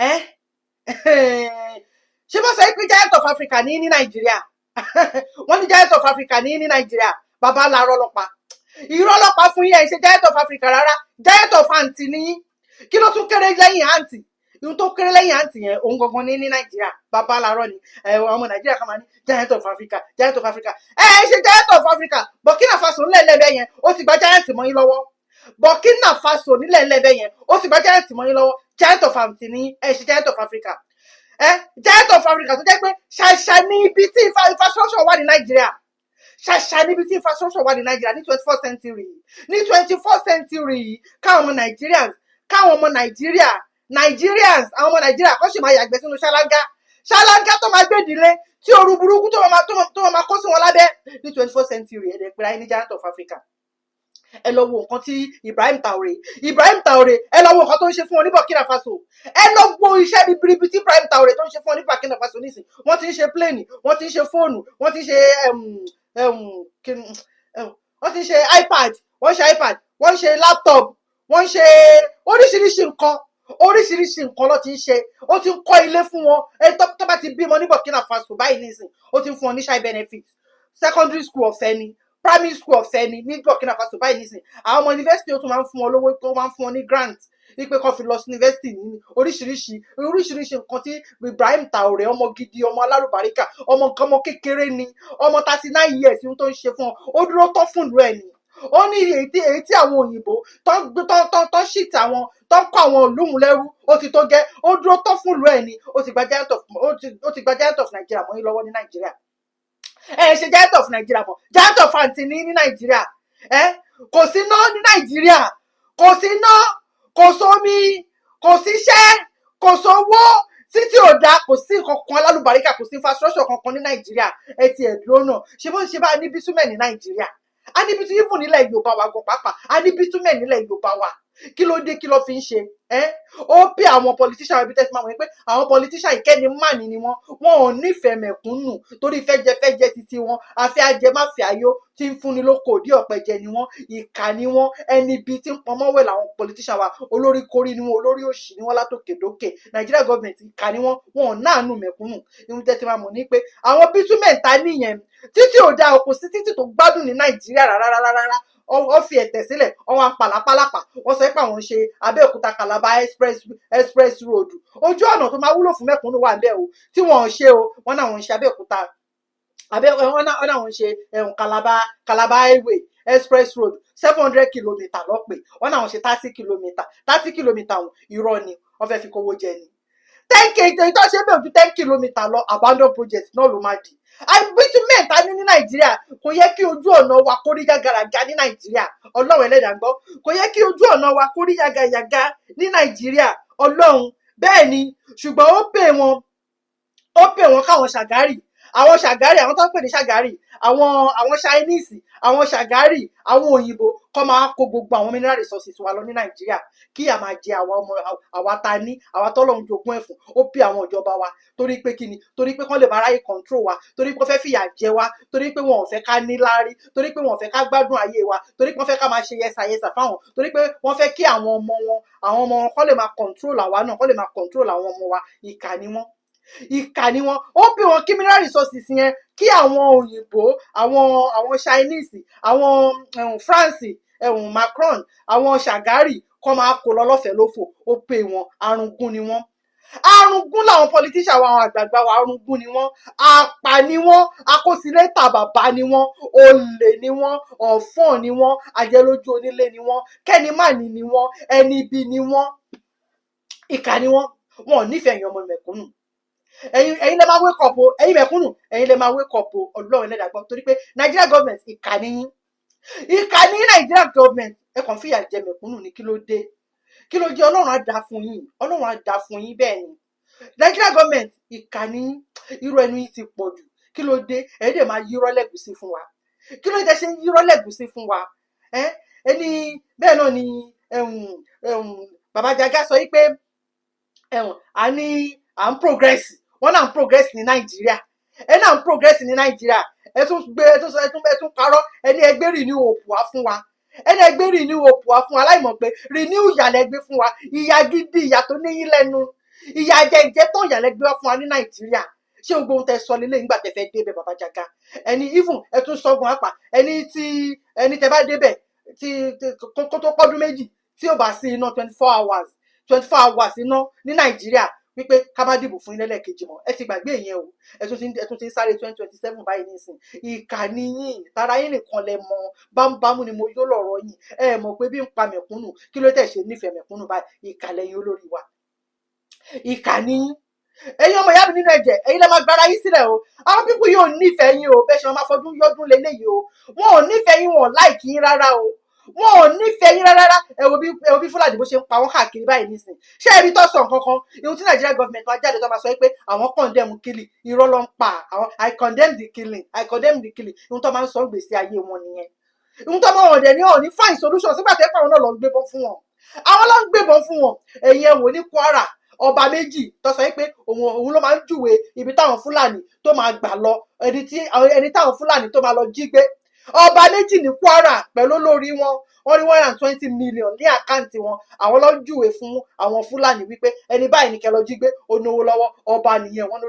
ẹ́ ṣé bó sọ pé Giant of Africa ní Nàìjíríà wọ́n ní Giant of Africa ní Nàìjíríà bàbá làárọ̀ ọlọ́pàá irọ́ ọlọ́pàá fún yín ẹ̀ ṣe Giant of Africa rárá Giant of àǹtí ní kí ló tún kéré lẹ́yìn àǹtí ihun tó kéré lẹ́yìn àǹtí yẹn òun gangan ní Nàìjíríà bàbá làárọ̀ ni ọmọ Nàìjíríà kan máa ní Giant of Africa Giant of Africa ṣe Giant of Africa Burkina Faso ńlẹ̀ lẹ́bẹ̀ yẹn ó ti gba Giant mọ́ yín lọ́wọ́ Burkina Faso nílẹ̀ lẹ́bẹ̀ yẹn ó ti gba Giant mọ́ yín lọ́wọ́ Giant of àǹtí ní ṣe Giant of Africa Giant of Africa tó jẹ́ pé ṣàṣà ní ibi tí infrastructure wà ní Nàìjíríà ṣàṣà níbi tí infrastructure wà ní Nàìjíríà ní 21st century ní 21st century káwọn ọmọ Nigerians àwọn ọmọ Nàìjíríà kọ́ sì máa yàgbẹ́ sínú ṣáláńgá tó máa gbèdìlé tí ooru burúkú tó máa kó sí wọn lábẹ́ ní 21st century ẹ̀dẹ̀ pẹ̀lú ní Giant of Africa ẹ lọ wo nǹkan tí Ibrahim Traoré ẹ lọ wo nǹkan tó ń ṣe fún wọn ní Burkina Faso ẹ lọ wo iṣẹ́ ribiribi tí Ibrahim Traoré tó ń ṣe fún wọn ní Burkina Faso nísìn wọ́n ti ń ṣe pléènì wọ́n ti ń ṣe fóònù wọ́n ti ń ṣe wọ́n ti ń ṣe iPad wọ́n ń ṣe laptop wọ́n ń ṣe oríṣiríṣi nǹkan ló ti ń ṣe ó ti ń kọ́ ilé fún wọn tó bá ti bímọ ní Burkina Faso báyìí nísìn ó ti ń fún wọn ní child benefit secondary school ọ̀fẹ́ ni primary school ọ̀fẹ́ ni ní Burkina Faso báyìí nísìn àwọn ọmọ university ó tún máa ń fún wọn lówó tó máa ń fún wọn ní grant wípé kó fi lọ sí university ní oríṣiríṣi nǹkan tí Ibrahim Traoré ọmọ gidi ọmọ alárùbáríkà ọmọ kékeré ni ọmọ 39 years tó ń ṣe fún ọ ó dúró tán fún ìlú ẹ̀ ni ó ní èyí tí àwọn òyìnbó tó ṣìtì àwọn tó ń kọ́ àwọn olóhùn lẹ́rú ó ti tó gẹ́ ó dúró tán fún ìlú ẹ̀ ni ó ti gba Giant of Nigeria mọ́ yín lọ́wọ́ ní Nàìjíríà ṣe Giant of Nigeria mọ́ Giant of àǹtí ní Nàìjíríà kò sí iná ní Nàìjíríà kò sí iná kò sómi kò síṣẹ́ kò sówó títí ò dáa kò sí nǹkan kan alálùbáríkà kò sí infrastructure kankan ní Nàìjíríà ti ẹ̀dúró náà ṣé bó ń ṣe bá ní bísúmẹ̀ ní Nàìjíríà a ní bísú ìfún nílẹ̀ Yorùbá wa gan pàápàá a ní bísúmẹ̀ nílẹ̀ Yorùbá wa kí ló dé kí ló fi ń ṣe ó bí àwọn politician ibi tẹ́sí máa wọ̀ pé àwọn politician ìkẹ́ni mánì ni wọ́n ò nífẹ̀ẹ́ mẹ̀kúnnù torí fẹ́jẹ títí wọn àfi ajẹmáfẹ́ ayọ̀ tí ń fúnni lóko òdí ọ̀pẹ̀jẹ ni wọ́n ìkà ni wọ́n ẹni bíi tí ń pọnmọ́wẹ̀ làwọn politician wa olórí kórí ni wọ́n olórí òṣì ni wọ́n látòkè dókè Nigeria government ìkà ni wọ́n ò náànú mẹ̀kúnnù ìhun tẹ́sí máa mọ̀ ní pé àwọn bítúmẹ̀ntà nìyẹn títí ò dáa òkú sí títí tó gbádùn ní Nàìjíríà rárá wọ́n fi ẹ̀tẹ̀ sílẹ̀ wọ́n wá pàlápàlápà wọ́n sọ pé àwọn ń ṣe Abẹ́òkúta Calabar express road ojú ọ̀nà tó máa wúlò fún mẹ́kúnnù wà ńbẹ̀ o tí wọ́n ń ṣe o wọ́n náà wọ́n ń ṣe Abẹ́òkúta wọ́n náà wọ́n ń ṣe Calabar highway express road 700 kilometre lọ́pẹ́ wọ́n náà wọ́n ṣe 30 kilometre wọn irọ́ ni wọ́n fẹ́ fi kówó jẹ ni 10 km tó ṣe bẹ́ẹ̀ ju 10 kilometre lọ abandon project náà ló máa di bitumen ta ní Nàìjíríà kò yẹ kí ojú ọ̀nà wa kó rí gàgàràgà ní Nàìjíríà Ọlọ́run ẹlẹ́dàá gbọ́ kò yẹ kí ojú ọ̀nà wa kó rí yàgàyàgà ní Nàìjíríà Ọlọ́run bẹ́ẹ̀ ni ṣùgbọ́n ó pè wọ́n káwọn Ṣàgárì àwọn tó ń pè ní Ṣàgárì àwọn Chinese àwọn Ṣàgárì àwọn òyìnbó kọ́ máa kó gbogbo àwọn mineral resources wa lọ ní Nàìjíríà kí a máa jẹ àwa ta ní àwa tọ́lọ́run jogún ẹ̀fún ó pè àwọn ìjọba wa torí pé kíni torí pé kán lè máa ráyè control wa torí pé wọ́n fẹ́ fìyà jẹ wa torí pé wọn ò fẹ́ ká níláárí torí pé wọn ò fẹ́ ká gbádùn ayé wa torí pé wọ́n fẹ́ ká máa ṣe yẹsàyẹsà fáwọn torí pé wọ́n fẹ́ kí àwọn ọmọ wọn kán lè máa control àwa náà kán lè máa control àwọn ọmọ wa ìkà ni wọ́n ó bí wọn kí mineral resources yẹn kí àwọn òyìnbó àwọn Chinese àwọn France Macron àwọn Ṣàgárì kọ́ máa kó lọ lọ́fẹ̀ẹ́ lófò ó pè wọn arúgún ni wọ́n arúgún làwọn politician wa àwọn àgbààgbà wa arúgún ni wọ́n apà ni wọ́n akóṣílétà bàbá ni wọ́n olè ni wọ́n ọ̀fọ́n ni wọ́n ajẹlójú onílé ni wọ́n kẹ́nìmánì ni wọ́n ẹni ibi ni wọ́n ìkà ni wọ́n wọn ò nífẹ̀ẹ́ èèyàn ọmọ mẹ̀kúnnù ẹ̀yin lè máa wake up o ẹ̀yin mẹ̀kúnnù ẹ̀yin lè máa wake up o Ọlọ́run ẹlẹ́dàá gbọ́ torí pé Nigeria government ìkà ni Nigeria government ẹ kàn fìyà jẹ mẹ̀kúnnù ní kí ló dé Ọlọ́run á dá fún yín bẹ́ẹ̀ ni Nigeria government ìkà ni irú ẹnu yìí ti pọ̀ jù kí ló dé ẹ̀yin dẹ̀ máa yírọ́ lẹ́gùsí fún wa kí ló dé ṣe yírọ́ lẹ́gùsí fún wa ẹni bẹ́ẹ̀ náà ni Baba Jaga sọ wípé à ń progress wọ́n náà ń progress ní Nàìjíríà náà ń progress ní Nàìjíríà ẹ tún parọ́ ẹni ẹgbẹ́ renew hope wá fún wa ẹni ẹgbẹ́ renew hope wá fún wa láìmọ̀ pé renew ìyà lẹ́gbẹ́ fún wa ìyà gidi ìyà tó níyín lẹ́nu ìyà jẹjẹ tán ìyàlẹ́ gbé wá fún wa ní Nàìjíríà ṣé gbogbo ohun tẹ sọ lélẹ̀ nígbà tẹ fẹ́ débẹ̀ Baba Jaga ẹni even ẹ tún sọgun apá ẹni tẹ bá débẹ̀ tí kó tó pọ́dún méjì tí ò bá sí iná 24 hours iná ní Nàìjíríà wípé ká má dìbò fún ilé lẹ́ẹ̀kejì mọ́ ẹ ti gbàgbé ìyẹn o ẹ tún ti ń sáré 2027 báyìí nísìn ìkà ni yín tara yín nìkan lẹ mọ̀ bámúbámú ni mo yó lọ́rọ̀ yín ẹ mọ̀ pé bí ń pa mẹ̀kúnnù kí ló tẹ̀ ṣe nífẹ̀ẹ́ mẹ̀kúnnù báyìí ìkà lẹ́yìn olórí wa ìkà ni yín ẹ̀yin ọmọ ìyá mi nínú ẹ̀jẹ̀ ẹ̀yin lẹ máa gbára yín sílẹ̀ o àwọn pípù yóò nífẹ̀ẹ́ yín o bẹ́ẹ̀ ṣe wọn máa fọdún yọdún lélẹ́yìí o wọn ò nífẹ̀ẹ́ yín wọn ò láìkí yín rárá o wọn ò nífẹ̀ẹ́ yín rárá ẹ wo bí Fúlàní bó ṣe ń pa wọ́n káàkiri báyìí nísìn ṣé ẹbí tó sọ nǹkan kan ihun tí Nàìjíríà gọọmenti wa jáde tó máa sọ pé àwọn condemn killing irọ́ ló ń pa àwọn I condemn the killing ihun tó máa ń sọ gbèsè ayé wọn nìyẹn ihun tó máa wọ̀n dẹ̀ ní ọ̀ ní fine solution sígbà tẹ́ pàwọn náà lọ ń gbébọn fún wọn àwọn ló ń gbébọn fún wọn ẹ̀yin ẹ̀ wò ní Kwara ọba méjì tó sọ pé òun ló máa ń júwe ibi táwọn Fúlàní tó máa gbà lọ ẹni táwọn Fúlàní tó máa lọ jí gbé ọba méjì ní Kwara pẹ̀lú olórí wọn ní 120 million ní àkáǹtì wọn àwọn ló ń júwe fún àwọn Fúlàní wípé ẹni báyìí ní kẹ́ lọ jí gbé ó náwó lọ́wọ́ ọba nìyẹn wọn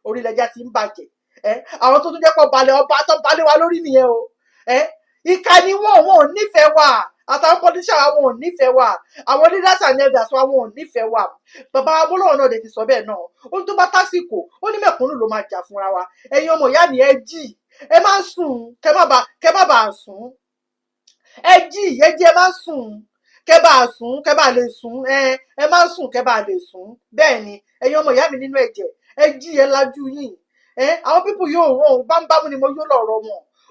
orílẹ̀-èdè ti ń bàjẹ́ àwọn tó tún jẹ́ pọ̀ balẹ̀ ọba tó balẹ̀ wa lórí nìyẹn o ìkà ni wọn ò nífẹ̀ẹ́ wa àtàwọn politician àwọn ò nífẹ̀ẹ́ wa àwọn leaders and elders wa wọn ò nífẹ̀ẹ́ wa bàbá Awólọ́wọ̀ náà dẹ̀ ti sọ bẹ́ẹ̀ náà ó ní tó bá tásìkò ó ní mẹ̀kúnnù ló máa jà fúnra wa ẹ̀yin ọmọ ìyá mi ẹ jí ẹ má sùn kẹ má bàa sùn ẹ jí ẹ má sùn kẹ bá sùn kẹ bá lè sùn ẹ má sùn kẹ bá lè sùn bẹ́ẹ̀ ni ẹ̀yin ọmọ ìyá mi nínú ẹ̀jẹ̀ ẹ jí ẹ lajú yín àwọn pípù yóò wọn ò bámúbámú ni mo yó lọ́rọ̀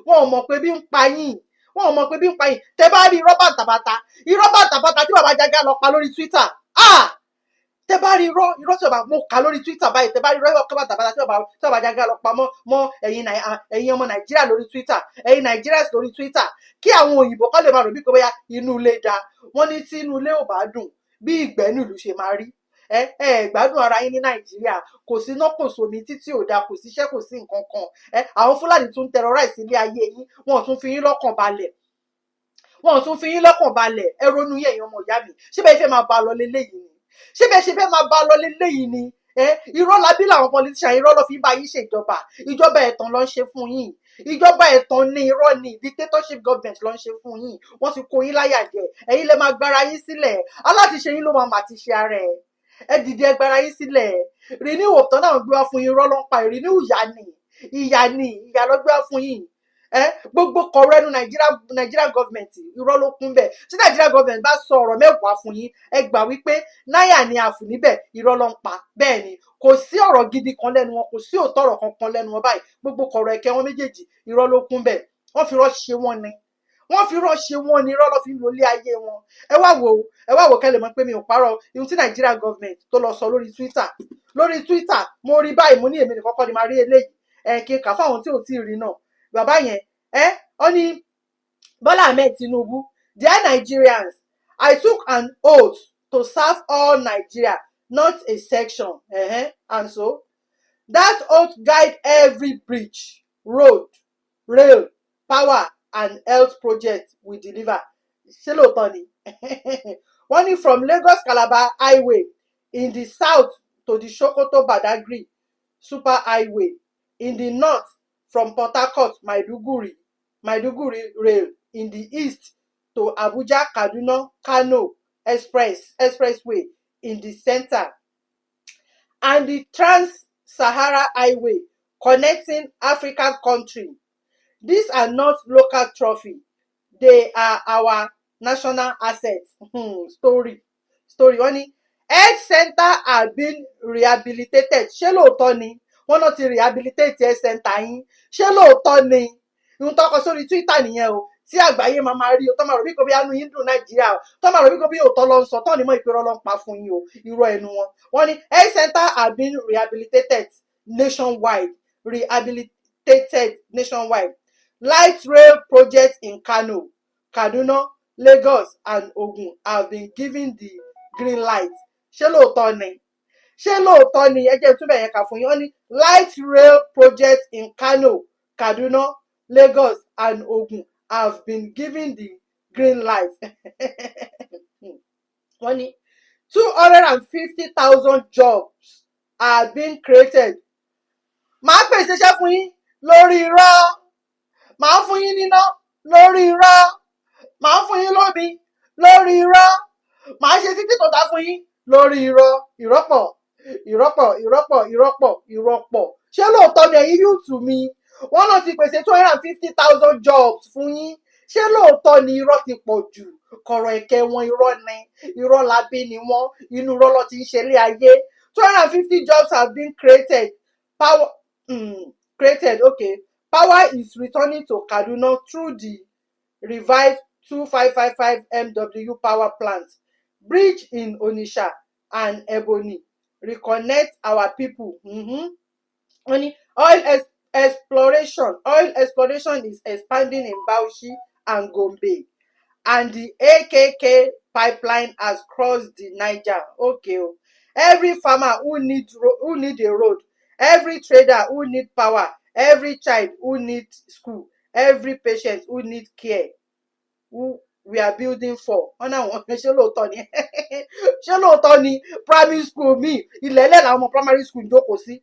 wọn ò mọ̀ pé bí ń pa yín wọn ò mọ̀ pé bí ń pa yín tẹ bá rí irọ́ bàtàbàtà tí Baba Jaga lọ pa lórí Twitter tẹ bá rí irọ́ tí mo kà lórí Twitter báyìí tẹ bá rí irọ́ bàtàbàtà tí Baba Jaga lọ pa mọ́ ẹ̀yin ọmọ Nàìjíríà lórí Twitter ẹ̀yin Nigerians lórí Twitter kí àwọn òyìnbó kọ́ lè máa rò bí pé bóyá inú ilé da wọ́n ní tí inú ilé ò bá dùn bí ìgbẹ́ nílùú ṣe máa rí gbádùn ara yín ní Nàìjíríà kò sí iná kò sómi títí ò dáa kò síṣẹ́ kò sí nǹkan kan àwọn Fúlàní tún terrorize ilé ayé yín wọn ò tún fi yín lọ́kàn balẹ̀ ẹ ronú yẹn èèyàn ọmọ ìyá mi ṣé bẹ́ẹ̀ fẹ́ máa bá a lọ léléyìí ni irọ́ labí làwọn politician irọ́ ló fi bá yín ṣèjọba ìjọba ẹ̀tàn ló ń ṣe fún yín ìjọba ẹ̀tàn ní irọ́ ni dictatorship government ló ń ṣe fún yín wọ́n ti kó yín láyà jẹ ẹ̀yin lè máa gbára yín sílẹ̀ alátiṣe yín ló máa ti ṣe ara ẹ dìde ẹ gbára yín sílẹ̀ renew ọ̀tọ̀ náà gbé wá fún yín irọ́ ló ń pa renew ìyà ló gbé wá fún yín gbogbo kọ̀rọ̀ ẹnu Nigerian government irọ́ ló kún bẹ́ẹ̀ tí Nigerian government bá sọ ọ̀rọ̀ mẹ́wàá fún yín ẹ gbà wípé náírà ni àfù níbẹ̀ irọ́ ló ń pa bẹ́ẹ̀ ni kò sí ọ̀rọ̀ gidi kan lẹ́nu wọn kò sí òótọ́ ọ̀rọ̀ kankan lẹ́nu wọn báyìí gbogbo kọ̀rọ̀ ẹ̀kẹ́ wọn méjèèjì irọ́ ló kún bẹ́ẹ̀ wọ́n fi irọ́ ṣe wọ́n ni irọ́ ló fi ń lólé ayé wọn ẹ wá wò kẹ́lẹ̀ mọ́ pé mi ò parọ́ ihun tí Nigerian government tó lọ sọ lórí Twitter mo rí báyìí mo ní èmi nìkan kọ́ ni máa rí eléyìí kí n kà fáwọn tí ò tí ì rí náà bàbá yẹn ó ní Bọ́lá Ahmed Tinubu dear Nigerians I took an oath to serve all Nigeria not a section and so that oath guide every bridge road rail power and health project we deliver ṣé lóòótọ́ ni wọ́n ní from Lagos Calabar highway in the south to the Sokoto Badagry super highway in the north from Port Harcourt Maiduguri rail in the east to Abuja Kaduna Kano expressway in the center and the Trans-Sahara highway connecting African countries. These are not local trophy, they are our national assets. Story wọ́n ní health center are being rehabilitated ṣé lóòótọ́ ni wọ́n náà ti rehabilitate health center yín ṣé lóòótọ́ ni ihun tó kọ sórí Twitter nìyẹn o tí àgbáyé máa rí o tó máa rò bí kò bí anú yín dùn Nàìjíríà o tó máa rò bí kò bí òótọ́ ló ń sọ tó ní mọ́ ìpérò ló ń pa fún yín o irọ́ ẹnu wọn. wọ́n ní health center are being rehabilitated nationwide light rail projects in Kano, Kaduna, Lagos and Ogun have been given the green light. ṣé lóòótọ́ ni ẹ jẹ́ túbẹ̀ yẹn kà fún yín wọ́n ní light rail projects in Kano, Kaduna, Lagos and Ogun have been given the green light. wọ́n ní 250,000 jobs are being created. Màá pèsè iṣẹ́ fún yín lórí irọ́. Màá fún yín níná lórí irọ́. Màá fún yín lómi lórí irọ́. Màá ṣe títí tó dá fún yín lórí irọ́. Ìrọ́pọ̀, ìrọ́pọ̀, ìrọ́pọ̀, ìrọ́pọ̀, ìrọ́pọ̀. Ṣé lóòótọ́ ni ẹ̀yin yúùtù mi? Wọ́n náà ti pèsè 250,000 jobs fún yín. Ṣé lóòótọ́ ni irọ́ ti pọ̀ jù? Kọ̀rọ̀ ẹ̀kẹ́ wọn irọ́ ni. Irọ́ labí ni wọ́n. Inú irọ́ ló ti ń ṣe ilé ayé. 250 jobs have been created. Power, created, okay. Power is returning to Kaduna through the revived 2555 MW power plant. Bridge in Onitsha and Ebonyi reconnect our people. Oil exploration is expanding in Bauchi and Gombe, and the AKK pipeline has crossed the Niger. Okay. Every farmer who need a road, every trader who need power, every child who need school, every patient who need care, who we are building for. Wọ́n náà wọ́n ṣé lóòótọ́ ni ṣé lóòótọ́ ni primary school mi ilẹ̀ ẹlẹ́ làwọn ọmọ primary school jókòó sí.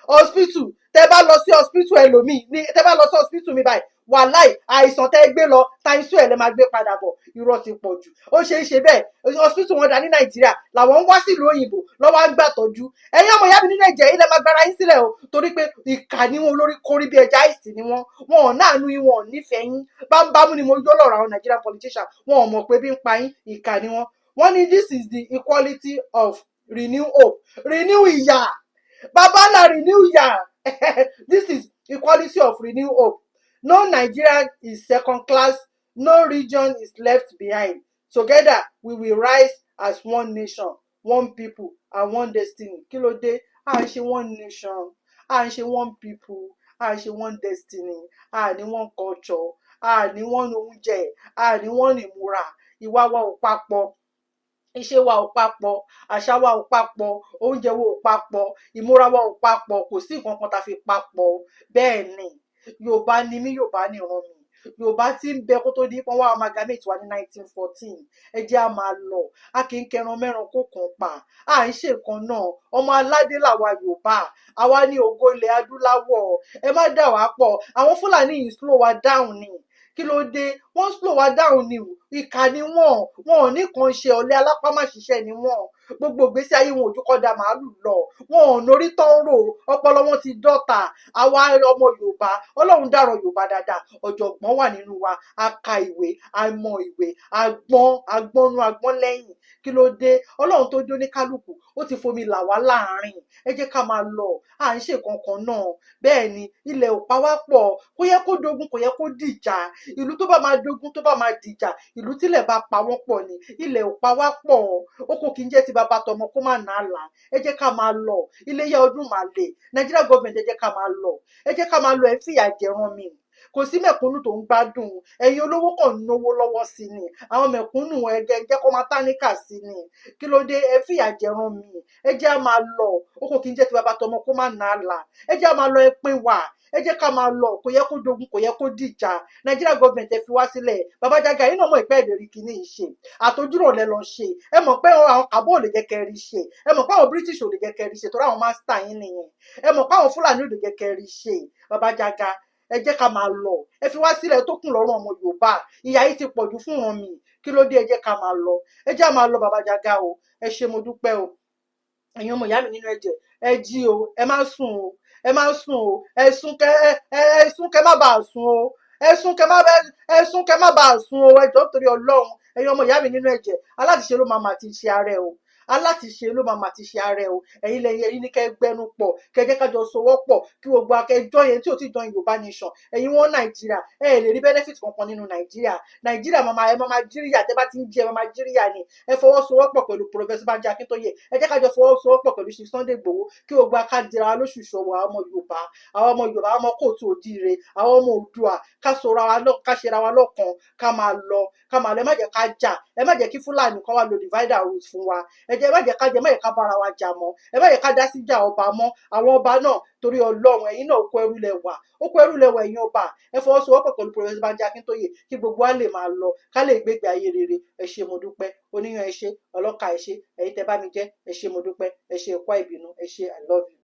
Hospital tẹ bá lọ sí hospital ẹlòmíì ní tẹ bá lọ sí hospital mi báyìí wàláì àìsàn tẹ gbé lọ times 2 ẹ lẹ máa gbé padà bọ̀. Irọ́ ti pọ̀ jù. Ó ṣe é ṣe bẹ́ẹ̀ hospital wọn dá ní Nàìjíríà làwọn ń wá sílùú òyìnbó lọ́wọ́ á ń gbà tọ́jú. Ẹ̀yin ọmọ ìyá mi ní Nàìjíríà ilẹ̀ máa gbára yín sílẹ̀ o torí pé ìkà ni wọn olórí kórí bí ẹja àìsí ni wọn ò náànú yín wọn ò nífẹ̀ẹ́ yín bámúbámú ni mo yọ lọ́rọ̀ àwọn Nigerian politicians wọn ò mọ̀ pé bí ń pa yín ìkà ni wọn. Wọ́n ní this is the equality of renew hope. Renew ìyà babala renew ìyà. This is equality of renew hope. No Nigeria is second class. No region is left behind. Together we will rise as one nation, one people and one destiny. Kí ló dé? À ń ṣe one nation, à ń ṣe one people, à ń ṣe one destiny, à ní one culture, à ní one oúnjẹ, à ní one ìmúra. Ìwà wa ò papọ̀. Iṣẹ́ wa ò papọ̀, àṣà wa ò papọ̀, oúnjẹ wa ò papọ̀, ìmúra wa ò papọ̀, kò sí nǹkan kan tá fi papọ̀. Bẹ́ẹ̀ ni Yorùbá ni mí, Yorùbá ni ìran mi. Yorùbá tí ń bẹ kó tó di pọ́n wá amalgamate wa ní 1914. Ẹ jẹ́ á máa lọ. A kì í kẹran mẹ́ran kó kàn pa. À ń ṣe nǹkan náà. Ọmọ aládé làwa Yorùbá. Àwa ní ògo ilẹ̀ adúláwọ̀. Ẹ má dà wá pọ̀. Àwọn Fúlàní yìí slow wa down ni. Kí ló dé? Wọ́n slow wa down ni. Ìkà ni wọ́n ò ní kan ṣe ọ̀lẹ alápámáṣiṣẹ́ ni wọ́n. Gbogbo ìgbésí ayé wọn ojú kọ́ da màálù lọ. Wọn ò nórí tán rò. Ọpọlọ wọn ti dọ́ta. Àwa ọmọ Yorùbá Ọlọ́run dárọ̀ Yorùbá dáadáa. Ọ̀jọ̀gbọ́n wà nínú wa. A ka ìwé, a mọ ìwé, agbọ́nú agbọ́n lẹ́yìn. Kí ló dé? Ọlọ́run tó jó ní kálukú ó ti fomi là wá láàrin. Ẹ jẹ́ ká máa lọ. À ń ṣe kankan náà. Bẹ́ẹ̀ ni ilẹ̀ ò pa wá pọ̀. Kò yẹ kó dogun, kò yẹ kó dìjà. Ìlú tó bá máa dogun, tó bá máa dìjà, ìlú tílẹ̀ bá pa wọ́n pọ̀ ni. Ilẹ̀ ò pa wá pọ̀. Oko kì í jẹ́ ti bàbá tọmọ kó má nà á là. Ẹ jẹ́ ká máa lọ. Iléyá ọdún máa lè. Nigeria government ẹ jẹ́ ká máa lọ. Ẹ jẹ́ ká máa lọ. Ẹ fìyà jẹran mi. Kò sí mẹ̀kúnnù tó ń gbádùn. Ẹ̀yin olówó kàn ń náwó lọ́wọ́ sí ni. Àwọn mẹ̀kúnnù ẹ jẹ́ kó máa táníkà sí ni. Kí ló dé? Ẹ fìyà jẹran mi. Ẹ jẹ́ á máa lọ. Oko kì í jẹ́ ti bàbá tọmọ kó má nà á là. Ẹ jẹ́ á máa lọ. Ẹ pín wa. Ẹ jẹ́ ká máa lọ. Kò yẹ kó dogun, kò yẹ kó dìjà. Nigeria government ẹ fi wá sílẹ̀. Baba Jaga yín náà mọ̀ ìpẹ́ ìlérí kìíní ṣe. Àtojúrò lẹ lọ ṣe. Ẹ mọ̀ pé àwọn kàbọ̀ ò lè jẹ́ kẹrí ṣe. Ẹ mọ̀ pé àwọn British ò lè jẹ́ kẹrí ṣe torí àwọn master yín nìyẹn. Ẹ mọ̀ pé àwọn Fúlàní ò lè jẹ́ kẹrí ṣe. Baba Jaga ẹ jẹ́ ká máa lọ. Ẹ fi wá sílẹ̀ tó kùn lọ́rùn ọmọ Yorùbá. Ìyà yìí ti pọ̀jù fún wọn mi. Kí ló dé? Ẹ jẹ́ ká máa lọ. Ẹ jẹ́ á máa lọ Baba Jaga o. Ẹ ṣé mo dúpẹ́ o. Ẹ̀yin ọmọ ìyá mi nínú ẹ̀jẹ̀. Ẹ jí o. Ẹ má sùn o. Ẹ má sùn o. Ẹ sùn kẹ́ má bàa sùn o. Ẹ sùn kẹ́ má bàa sùn o. Ẹ jọ̀ọ́ torí Ọlọ́run. Ẹ̀yin ọmọ ìyá mi nínú ẹ̀jẹ̀. Alátiṣe ló máa ti ṣe ààrẹ o. Alátiṣe ló máa ti ṣe ààrẹ o. Ẹ̀yin ní kẹ́ gbẹnu pọ̀. Kẹ́ jẹ́ ká jọ sowọ́pọ̀ kí gbogbo akẹjọ́ yẹn tí ò ti join Yorùbá nation. Ẹ̀yin wọn Nàìjíríà. Ẹ lè rí benefit kankan nínú Nàìjíríà. Nàìjíríà ẹ máa jíríyà tẹ́ bá ti ń jẹ ẹ máa jíríyà ni. Ẹ fọwọ́sowọ́pọ̀ pẹ̀lú Professor Banji Akintoye. Ẹ jẹ́ ká jọ fọwọ́sowọ́pọ̀ pẹ̀lú Chief Sunday Igboho kí gbogbo akadìra lóṣùṣù ọwọ́ àwọn ọmọ Yorùbá. Àwọn ọmọ Yorùbá, àwọn ọmọ kóòtù òjíire, àwọn ọmọ Oòduà ká ṣera wa lọ́kan ká máa lọ. Ẹ má jẹ́ ká jà. Ẹ má jẹ́ kí Fúlàní kan wá lo divider route fún wa. Ẹ jẹ́ má jẹ́ ká bára wa jà mọ́, ẹ má jẹ́ ká dá síjà ọba mọ́. Àwọn ọba náà torí Ọlọ́run ẹ̀yin náà oko ẹrú lẹ wà, oko ẹrú lẹ wà ẹ̀yin ọba, ẹ fọwọ́sowọ́pọ̀ pẹ̀lú Professor Banji Akíntóyè kí gbogbo wa lè máa lọ, ká lè gbégbé ayé rere. Ẹ ṣé mo dúpẹ́, oníyan ẹ ṣé, ọlọ́kà ẹ ṣé, ẹ̀yin tẹ́ bá mi jẹ́ ẹ ṣé mo dúpẹ́, ẹ ṣé ẹ kú àìbínú, ẹ ṣé I love you.